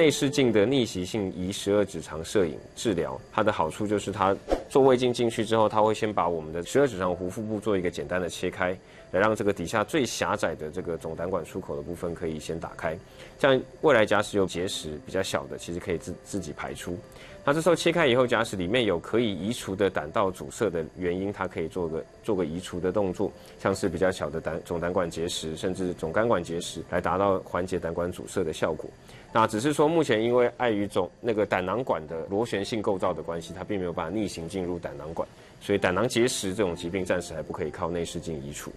内视镜的逆袭性移12指肠摄影治疗，它的好处就是它做胃镜进去之后，它会先把我们的12指肠壶腹部做一个简单的切开，来让这个底下最狭窄的这个总胆管出口的部分可以先打开，这样未来假使有结石比较小的，其实可以自己排出。那这时候切开以后，假使里面有可以移除的胆道阻塞的原因，它可以做个移除的动作，像是比较小的总胆管结石，甚至总肝管结石，来达到缓解胆管阻塞的效果。那只是说目前因为碍于那个胆囊管的螺旋性构造的关系，它并没有办法逆行进入胆囊管，所以胆囊结石这种疾病暂时还不可以靠内视镜移除。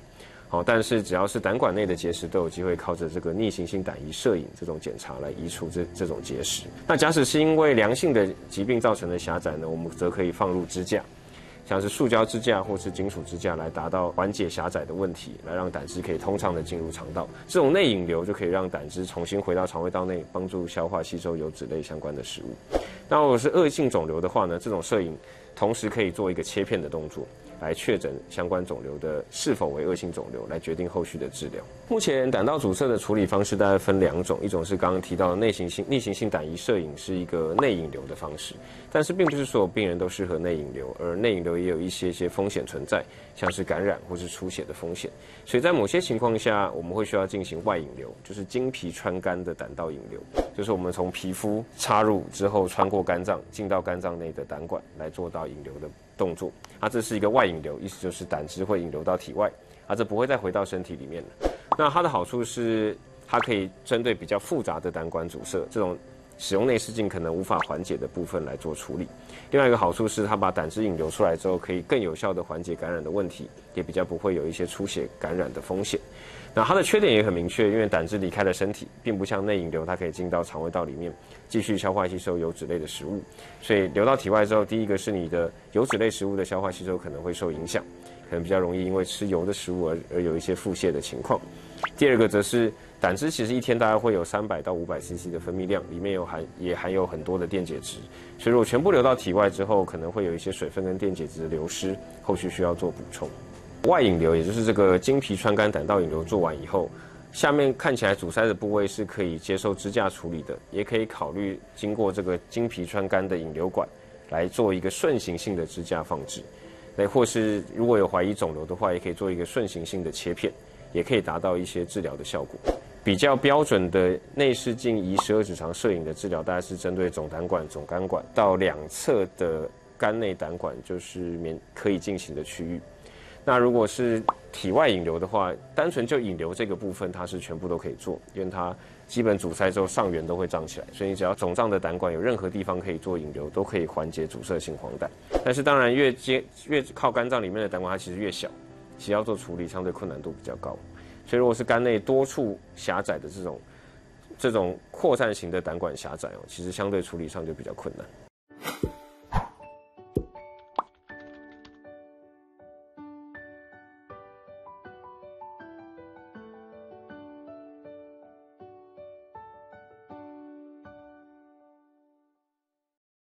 好，但是只要是胆管内的结石，都有机会靠着这个逆行性胆移摄影这种检查来移除这种结石。那假使是因为良性的疾病造成的狭窄呢，我们则可以放入支架，像是塑胶支架或是金属支架，来达到缓解狭窄的问题，来让胆汁可以通畅的进入肠道。这种内引流就可以让胆汁重新回到肠胃道内，帮助消化吸收油脂类相关的食物。那如果是恶性肿瘤的话呢，这种摄影同时可以做一个切片的动作，来确诊相关肿瘤的是否为恶性肿瘤，来决定后续的治疗。目前胆道阻塞的处理方式大概分2种，一种是刚刚提到的逆行性胆移摄影，是一个内引流的方式，但是并不是所有病人都适合内引流，而内引流也有一些风险存在，像是感染或是出血的风险，所以在某些情况下，我们会需要进行外引流，就是经皮穿肝的胆道引流，就是我们从皮肤插入之后，穿过肝脏进到肝脏内的胆管来做到引流的动作。这是一个外引流，意思就是胆汁会引流到体外，这不会再回到身体里面了。那它的好处是，它可以针对比较复杂的胆管阻塞，这种使用内视镜可能无法缓解的部分来做处理。另外一个好处是，它把胆汁引流出来之后，可以更有效的缓解感染的问题，也比较不会有一些出血感染的风险。那它的缺点也很明确，因为胆汁离开了身体，并不像内引流，它可以进到肠胃道里面继续消化吸收油脂类的食物，所以流到体外之后，第一个是你的油脂类食物的消化吸收可能会受影响，可能比较容易因为吃油的食物而有一些腹泻的情况。第二个则是胆汁其实一天大概会有300到500 cc 的分泌量，里面也含有很多的电解质，所以如果全部流到体外之后，可能会有一些水分跟电解质的流失，后续需要做补充。外引流，也就是这个经皮穿肝胆道引流做完以后，下面看起来阻塞的部位是可以接受支架处理的，也可以考虑经过这个经皮穿肝的引流管来做一个顺行性的支架放置，或是如果有怀疑肿瘤的话，也可以做一个顺行性的切片，也可以达到一些治疗的效果。比较标准的内视镜移12指肠摄影的治疗，大概是针对总胆管、总肝管到2侧的肝内胆管，就是可以进行的区域。那如果是体外引流的话，单纯就引流这个部分，它是全部都可以做，因为它基本阻塞之后上缘都会胀起来，所以你只要肿胀的胆管有任何地方可以做引流，都可以缓解阻塞性黄疸。但是当然越靠肝脏里面的胆管，它其实越小，其实要做处理相对困难度比较高。所以如果是肝内多处狭窄的这种扩散型的胆管狭窄其实相对处理上就比较困难。